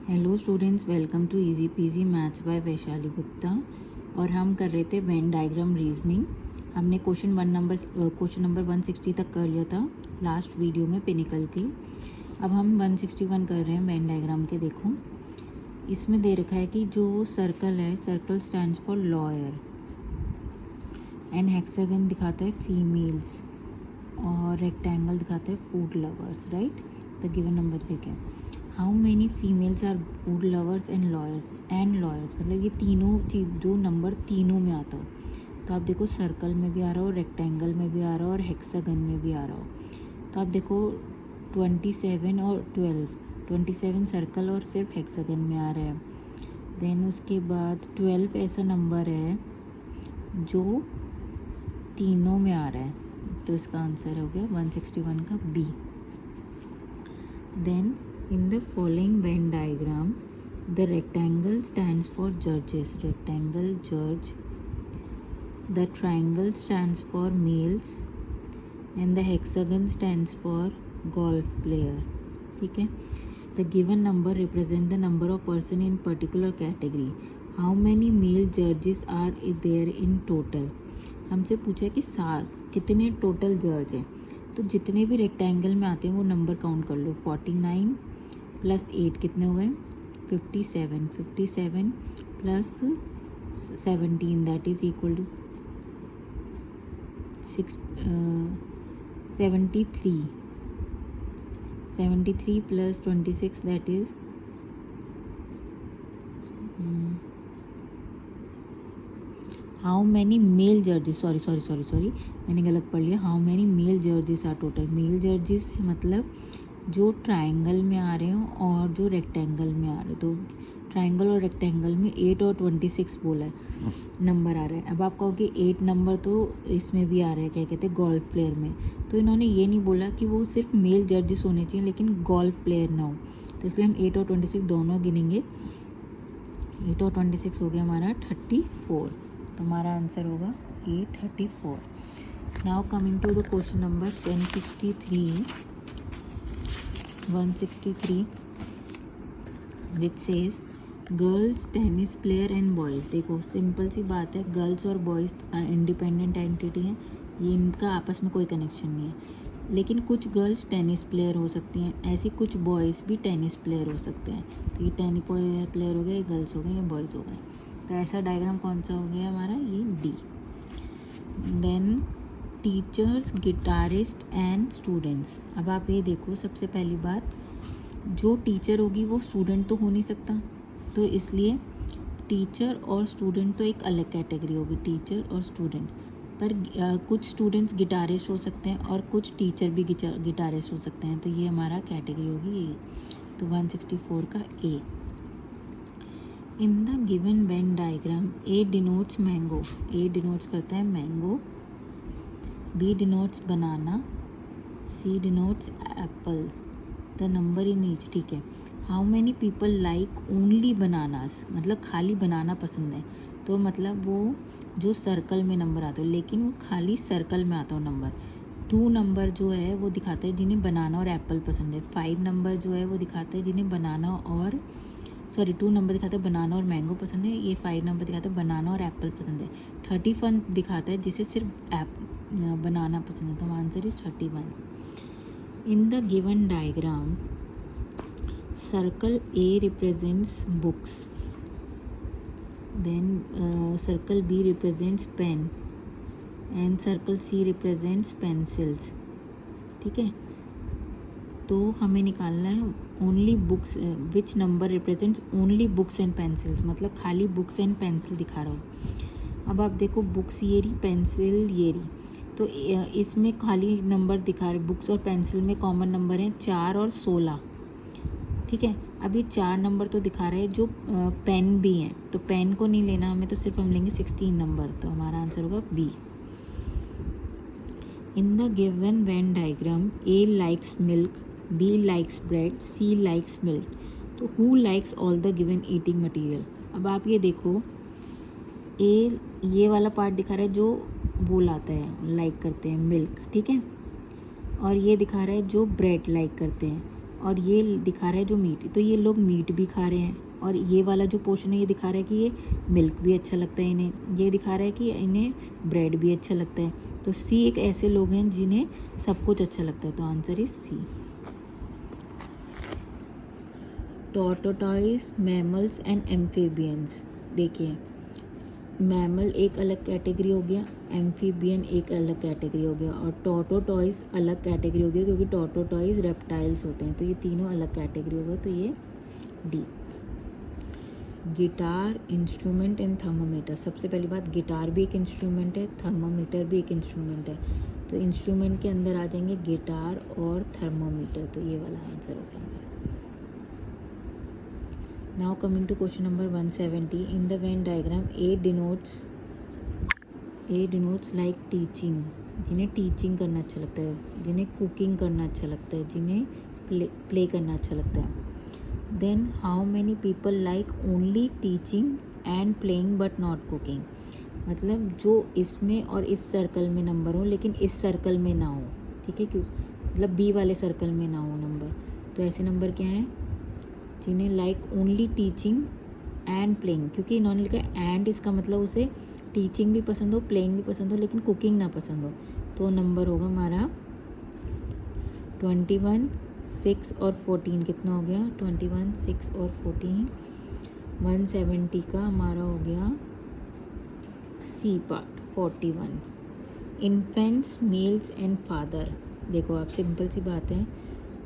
Hello students, welcome to easy PG maths by Vaishali Gupta. और हम कर रहे थे वेन डायग्राम रीजनिंग। हमने क्वेश्चन नंबर 160 तक कर लिया था लास्ट वीडियो में पिनिकल के। अब हम 161 कर रहे हैं वेन डायग्राम के। देखो इसमें दे रखा है कि जो सर्कल है, circle stands for lawyer and hexagon दिखाता है फीमेल्स और रेक्टेंगल दिखाता है food lovers, right. The given number ठीक है। How many females are food lovers and lawyers मतलब ये तीनों चीज़ जो नंबर तीनों में आता हो। तो आप देखो सर्कल में भी आ रहा हो, रेक्टेंगल में भी आ रहा हो और हेक्सागन में भी आ रहा हो। तो आप देखो 27 और 27 सर्कल और सिर्फ हेक्सागन में आ रहा है। देन उसके बाद 12 ऐसा नंबर है जो तीनों में आ रहा है। तो इसका आंसर हो गया 161 का B. Then in the following Venn diagram, the rectangle stands for judges, rectangle judge. The triangle stands for males, and the hexagon stands for golf player. ठीक है। The given number represent the number of person in particular category. How many male judges are there in total? हमसे पूछा है कि कितने total जज हैं। तो जितने भी रेक्टेंगल में आते हैं वो नंबर काउंट कर लो। 49 प्लस 8 कितने हो गए? 57 plus 17 that is equal to 73 plus 26 that is how many male judges, sorry मैंने गलत पढ़ लिया। How many male judges are total. Male judges मतलब जो ट्रायंगल में आ रहे हो और जो रेक्टेंगल में आ रहे हो। तो ट्रायंगल और रेक्टेंगल में 8 और 26 बोला है, नंबर आ रहा है। अब आप कहोगे 8 नंबर तो इसमें भी आ रहा है, क्या कहते हैं, गोल्फ प्लेयर में। तो इन्होंने ये नहीं बोला कि वो सिर्फ मेल जर्जिस होने चाहिए लेकिन गोल्फ प्लेयर ना हो। तो इसलिए हम 8 और 26 दोनों गिनेंगे। 8 और 26 हो गया हमारा 34। तो हमारा आंसर होगा 834। Now coming to the question number 163 which says girls tennis player and boys. देखो सिंपल सी बात है, गर्ल्स और बॉयज़ इंडिपेंडेंट एंटिटी हैं, ये इनका आपस में कोई कनेक्शन नहीं है। लेकिन कुछ गर्ल्स टेनिस प्लेयर हो सकती हैं, ऐसी कुछ बॉयज़ भी टेनिस प्लेयर हो सकते हैं। तो ये टेनिस प्लेयर हो गए, ये गर्ल्स हो गए, ये बॉयज़ हो गए। तो ऐसा डायग्राम कौन सा हो गया हमारा? ये D. Then teachers, guitarist and students. अब आप ये देखो, सबसे पहली बात, जो टीचर होगी वो स्टूडेंट तो हो नहीं सकता, तो इसलिए टीचर और स्टूडेंट तो एक अलग कैटेगरी होगी, टीचर और स्टूडेंट। पर कुछ स्टूडेंट्स गिटारिस्ट हो सकते हैं और कुछ टीचर भी गिटारिस्ट हो सकते हैं। तो ये हमारा कैटेगरी होगी ए। तो 164 का A. In the given Venn diagram A denotes mango, A denotes करता है mango, B denotes banana, C denotes apple, the number in each. ठीक है। How many people like only bananas, मतलब खाली बनाना पसंद है। तो मतलब वो जो सर्कल में नंबर आता हो, लेकिन वो खाली सर्कल में आता हो नंबर। 2 नंबर जो है वो दिखाता है जिन्हें बनाना और एप्पल पसंद है। 5 नंबर जो है वो दिखाता है जिन्हें बनाना और 2 नंबर दिखाता है बनाना और मैंगो पसंद है। ये 5 नंबर दिखाता है बनाना और एप्पल पसंद है। 31 दिखाता है जिसे सिर्फ बनाना पसंद है। तो answer is 31। In the given diagram circle A represents books, then circle B represents pen and circle C represents pencils. ठीक है। तो हमें निकालना है only books, which number represents only books and pencils, मतलब खाली बुक्स एंड पेंसिल दिखा रहा हूँ। अब आप देखो बुक्स ये रही, पेंसिल ये रही, तो इसमें खाली नंबर दिखा रहे, बुक्स और पेंसिल में कॉमन नंबर हैं 4 और 16। ठीक है। अब ये 4 नंबर तो दिखा रहे हैं जो पेन भी हैं, तो पेन को नहीं लेना हमें, तो सिर्फ हम लेंगे 16 नंबर। तो हमारा आंसर होगा B. In the given Venn diagram A likes milk, B likes bread, C likes milk. तो who likes all the given eating material. अब आप ये देखो, ये वाला पार्ट दिखा रहा है जो वो लाता है, लाइक करते हैं मिल्क, ठीक है। और ये दिखा रहा है जो ब्रेड लाइक करते हैं। और ये दिखा रहा है जो मीट, तो ये लोग मीट भी खा रहे हैं। और ये वाला जो पोर्शन है ये दिखा रहा है कि ये मिल्क भी अच्छा लगता है इन्हें, ये दिखा रहा है कि इन्हें ब्रेड भी अच्छा लगता है। तो सी एक ऐसे लोग हैं जिन्हें सब कुछ अच्छा लगता है, तो answer is C. Tortoise, mammals and amphibians. देखिए, मैमल एक अलग कैटेगरी हो गया, एम्फीबियन एक अलग कैटेगरी हो गया, और टॉर्टोटॉइस अलग कैटेगरी हो गया, क्योंकि टॉर्टोटॉइस रेप्टाइल्स होते हैं। तो ये तीनों अलग कैटेगरी हो गए, तो ये D. Guitar, instrument and thermometer. सबसे पहली बात, गिटार भी एक इंस्ट्रूमेंट है, थर्मोमीटर भी एक इंस्ट्रूमेंट है। तो इंस्ट्रूमेंट के अंदर आ जाएंगे गिटार और थर्मोमीटर, तो ये वाला आंसर हो गया हमारा। Now coming to question number 170। In the Venn diagram A denotes like teaching, जिन्हें टीचिंग करना अच्छा लगता है, जिन्हें कुकिंग करना अच्छा लगता है, जिन्हें प्ले करना अच्छा लगता है। Then how many people like only teaching and playing but not cooking. मतलब जो इसमें और इस सर्कल में नंबर हो लेकिन इस सर्कल में ना हो, ठीक है, क्यों, मतलब बी वाले सर्कल में ना हो नंबर। तो ऐसे नंबर क्या हैं, जिन्हें like only teaching and playing, क्योंकि इन्होंने लिखा है एंड, इसका मतलब उसे टीचिंग भी पसंद हो, प्लेइंग भी पसंद हो, लेकिन कुकिंग ना पसंद हो। तो नंबर होगा हमारा 21, 6 और 14। कितना हो गया, 21, 6 और 14, 170 का हमारा हो गया C part, 41। Infants, males and father. देखो आप, सिंपल सी बात है,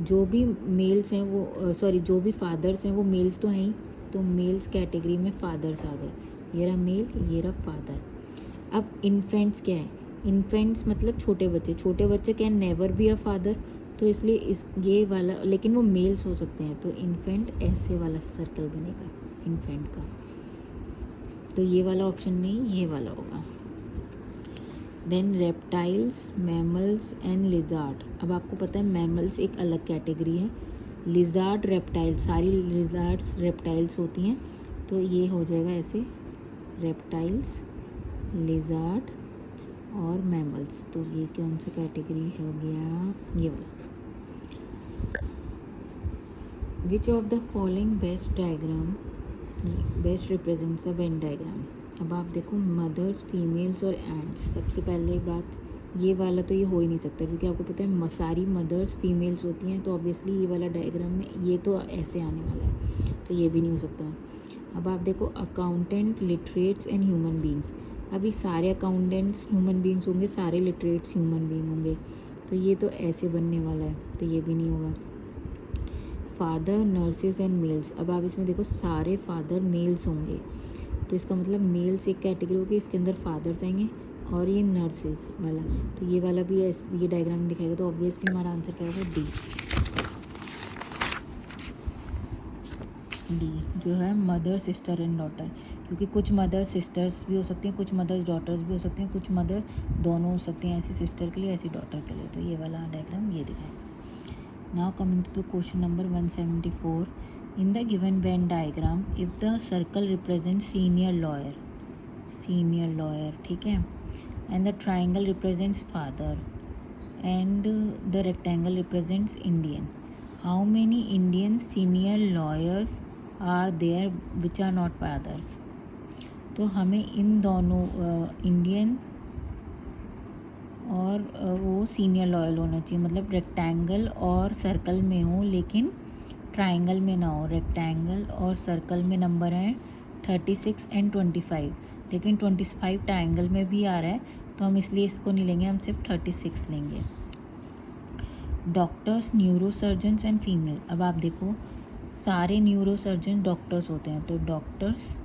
जो भी मेल्स हैं वो जो भी फादर्स हैं वो मेल्स तो हैं ही, तो मेल्स कैटेगरी में फादर्स आ गए। ये रहा मेल, ये रहा फादर। अब इन्फेंट्स क्या है, इन्फेंट्स मतलब छोटे बच्चे, छोटे बच्चे can never be a father, तो इसलिए इस ये वाला, लेकिन वो मेल्स हो सकते हैं, तो इन्फेंट ऐसे वाला सर्कल बनेगा इन्फेंट का, तो ये वाला ऑप्शन नहीं, ये वाला होगा। Then reptiles, mammals and lizard. अब आपको पता है मैमल्स एक अलग कैटेगरी है, लिजार्ड रेप्टाइल, सारी लिजार्ड्स रेप्टाइल्स होती हैं, तो ये हो जाएगा ऐसे, रेप्टाइल्स, लिजार्ड और मैमल्स। तो ये कौन सा कैटेगरी हो गया, ये वाला। Which of the following best represents the Venn diagram. अब आप देखो, मदर्स, फीमेल्स और एंड्स। सबसे पहले बात, ये वाला तो ये हो ही नहीं सकता, क्योंकि आपको पता है सारी मदर्स फीमेल्स होती हैं, तो ऑब्वियसली ये वाला डायग्राम में ये तो ऐसे आने वाला है, तो ये भी नहीं हो सकता। अब आप देखो, accountant, literates and human beings. अभी सारे अकाउंटेंट्स ह्यूमन बींग्स होंगे, सारे लिटरेट्स ह्यूमन बींग होंगे, तो ये तो ऐसे बनने वाला है, तो ये भी नहीं होगा। Father, nurses and males. अब आप इसमें देखो, सारे फादर मेल्स होंगे, तो इसका मतलब मेल्स एक कैटेगरी होगी, इसके अंदर फादर्स आएंगे, और ये नर्सेज वाला, तो ये वाला भी ये डायग्राम दिखाएगा, तो ऑब्वियसली हमारा आंसर क्या होगा, डी। डी जो है मदर, सिस्टर एंड डॉटर, क्योंकि कुछ मदर सिस्टर्स भी हो सकती हैं, कुछ मदर डॉटर्स भी हो सकती हैं, कुछ मदर दोनों हो सकती हैं, ऐसी सिस्टर के लिए, ऐसी डॉटर के लिए, तो ये वाला डायग्राम ये दिखाएगा। Now coming to the question number 174. In the given Venn diagram, if the circle represents senior lawyer, ठीक है, and the triangle represents father, and the rectangle represents Indian, how many Indian senior lawyers are there which are not fathers? तो हमें इन दोनों Indian और वो senior loyal होना चाहिए, मतलब रेक्टेंगल और सर्कल में हो लेकिन ट्राइंगल में ना हो। रेक्टेंगल और सर्कल में नंबर हैं 36 एंड 25, लेकिन 25 ट्राइंगल में भी आ रहा है, तो हम इसलिए इसको नहीं लेंगे, हम सिर्फ 36 लेंगे। Doctors, neurosurgeons and female. अब आप देखो, सारे न्यूरोसर्जन डॉक्टर्स होते हैं, तो डॉक्टर्स,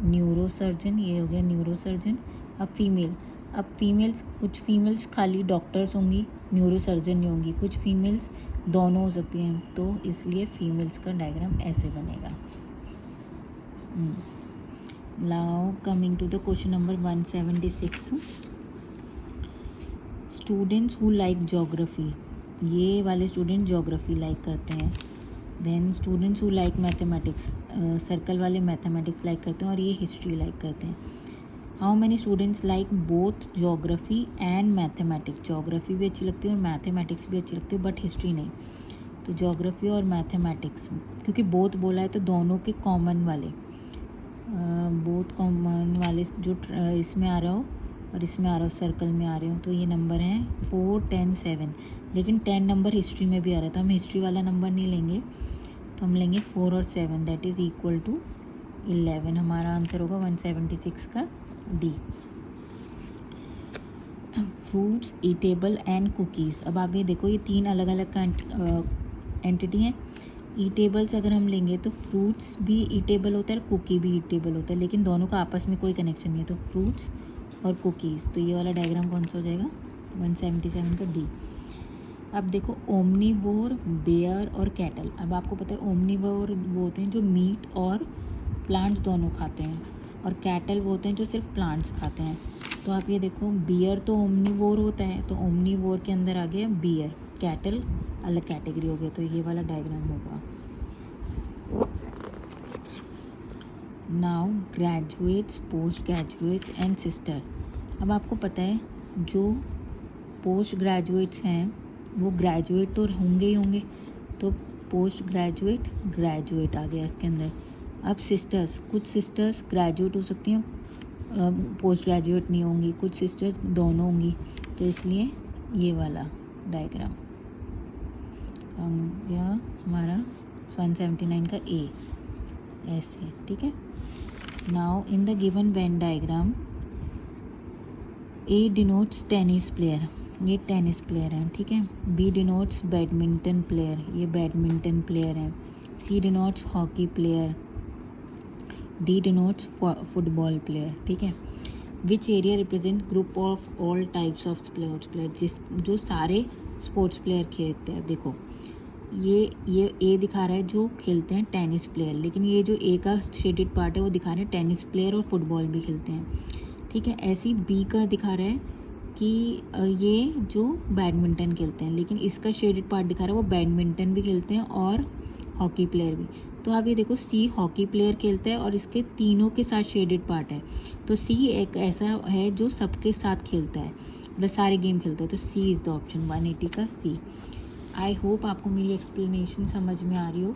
न्यूरोसर्जन, ये हो गया न्यूरोसर्जन। अब फीमेल, अब फीमेल्स, कुछ फीमेल्स खाली डॉक्टर्स होंगी, न्यूरोसर्जन नहीं होंगी, कुछ फीमेल्स दोनों हो सकती हैं, तो इसलिए फीमेल्स का डायग्राम ऐसे बनेगा। Now coming to the question number 176। Students who like geography, ये वाले स्टूडेंट ज्योग्राफी लाइक करते हैं। Then students who like mathematics, circle वाले मैथमेटिक्स लाइक करते हैं, और ये हिस्ट्री लाइक करते हैं। How many students like both geography and mathematics. Geography भी अच्छी लगती है और मैथमेटिक्स भी अच्छी लगती है, बट हिस्ट्री नहीं। तो ज्योग्राफी और मैथमेटिक्स, क्योंकि बोथ बोला है तो दोनों के कॉमन वाले, बोथ कॉमन वाले जो इसमें आ रहा हो और इसमें आ रहा हो, सर्कल में आ रहे हो, तो ये नंबर हैं 4, 10, 7। लेकिन 10 नंबर हिस्ट्री में भी आ रहा है तो हम हिस्ट्री वाला नंबर नहीं लेंगे, तो हम लेंगे 4 और 7, दैट इज़ इक्वल टू 11। हमारा आंसर होगा 176 का D. Fruits, eatable and cookies. अब आप ये देखो, ये 3 अलग अलग का एंटिटी हैं। ईटेबल्स अगर हम लेंगे तो फ्रूट्स भी ईटेबल होता है और कुकी भी ईटेबल होता है, लेकिन दोनों का आपस में कोई कनेक्शन नहीं है, तो फ्रूट्स और कुकीज़। तो ये वाला डायग्राम कौन सा हो जाएगा? 177 का डी। अब देखो, ओमनीवोर, बेयर और कैटल। अब आपको पता है ओमनीवोर वो होते हैं जो मीट और प्लांट्स दोनों खाते हैं, और कैटल वो होते हैं जो सिर्फ प्लांट्स खाते हैं। तो आप ये देखो, बियर तो ओमनीवोर होता है, तो ओमनीवोर के अंदर आ गया बियर, कैटल अलग कैटेगरी हो गया, तो ये वाला डायग्राम होगा। Now graduates, post graduates and sister. अब आपको पता है जो पोस्ट ग्रेजुएट्स हैं वो ग्रेजुएट तो होंगे ही होंगे, तो पोस्ट ग्रेजुएट ग्रेजुएट आ गया इसके अंदर। अब सिस्टर्स, कुछ सिस्टर्स ग्रेजुएट हो सकती हैं, पोस्ट ग्रेजुएट नहीं होंगी, कुछ सिस्टर्स दोनों होंगी, तो इसलिए ये वाला डायग्राम यह हमारा 179 का ए ऐसे, ठीक है। Now in the given Venn diagram A denotes tennis player, ये टेनिस प्लेयर हैं, ठीक है। बी डिनोट्स बैडमिंटन प्लेयर, ये बैडमिंटन प्लेयर हैं। C denotes hockey player, D denotes football player, ठीक है। Which area represent group of all types of sports player, जिस जो सारे स्पोर्ट्स प्लेयर खेलते हैं। देखो ये ए दिखा रहा है जो खेलते हैं टेनिस प्लेयर, लेकिन ये जो ए का शेडेड पार्ट है वो दिखा रहे हैं टेनिस प्लेयर और फुटबॉल भी खेलते हैं, ठीक है। ऐसी बी का दिखा रहा है कि ये जो बैडमिंटन खेलते हैं, लेकिन इसका शेडेड पार्ट दिखा रहा है वो बैडमिंटन भी खेलते हैं और हॉकी प्लेयर भी। तो आप ये देखो, सी हॉकी प्लेयर खेलता है और इसके तीनों के साथ शेडेड पार्ट है, तो सी एक ऐसा है जो सबके साथ खेलता है, मतलब सारे गेम खेलता है, तो सी इज़ द ऑप्शन, 180 का सी। आई होप आपको मेरी एक्सप्लेनेशन समझ में आ रही हो,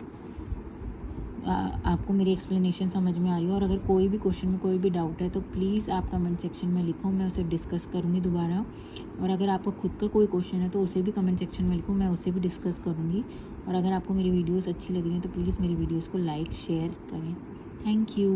आपको मेरी एक्सप्लेनेशन समझ में आ रही हो। और अगर कोई भी क्वेश्चन में कोई भी डाउट है तो प्लीज़ आप कमेंट सेक्शन में लिखो, मैं उसे डिस्कस करूँगी दोबारा। और अगर आपको खुद का कोई क्वेश्चन है तो उसे भी कमेंट सेक्शन में लिखो, मैं उसे भी डिस्कस करूँगी। और अगर आपको मेरी वीडियोस अच्छी लग रही हैं तो प्लीज़ मेरी वीडियोस को लाइक शेयर करें। Thank you.